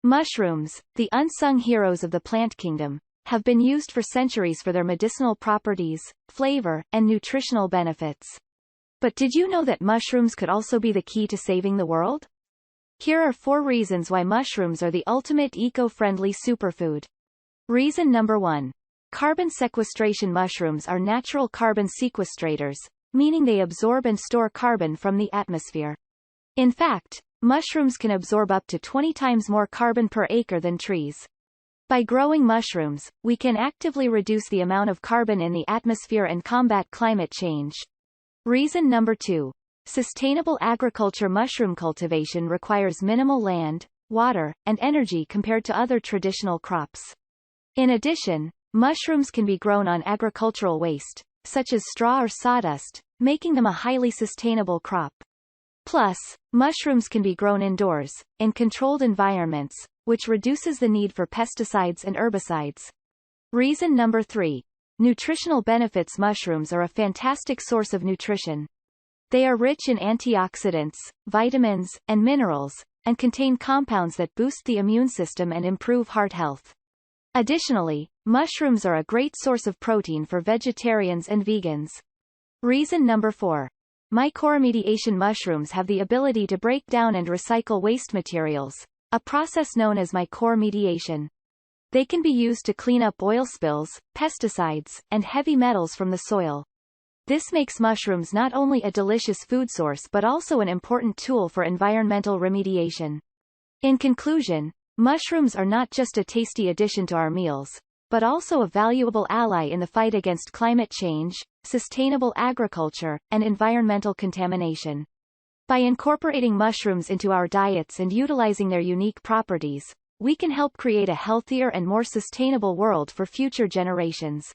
Mushrooms, the unsung heroes of the plant kingdom, have been used for centuries for their medicinal properties, flavor, and nutritional benefits. But did you know that mushrooms could also be the key to saving the world? Here are 4 reasons why mushrooms are the ultimate eco-friendly superfood. Reason number 1. Carbon sequestration. Mushrooms are natural carbon sequestrators, meaning they absorb and store carbon from the atmosphere. In fact, mushrooms can absorb up to 20 times more carbon per acre than trees. By growing mushrooms, we can actively reduce the amount of carbon in the atmosphere and combat climate change. Reason number 2. Sustainable agriculture. Mushroom cultivation requires minimal land, water, and energy compared to other traditional crops. In addition, mushrooms can be grown on agricultural waste, such as straw or sawdust, making them a highly sustainable crop. Plus, mushrooms can be grown indoors, in controlled environments, which reduces the need for pesticides and herbicides. Reason number 3. Nutritional benefits. Mushrooms are a fantastic source of nutrition. They are rich in antioxidants, vitamins, and minerals, and contain compounds that boost the immune system and improve heart health. Additionally, mushrooms are a great source of protein for vegetarians and vegans. Reason number 4. Mycoremediation. Mushrooms have the ability to break down and recycle waste materials, a process known as mycoremediation. They can be used to clean up oil spills, pesticides, and heavy metals from the soil. This makes mushrooms not only a delicious food source but also an important tool for environmental remediation. In conclusion, mushrooms are not just a tasty addition to our meals, but also a valuable ally in the fight against climate change, sustainable agriculture, and environmental contamination. By incorporating mushrooms into our diets and utilizing their unique properties, we can help create a healthier and more sustainable world for future generations.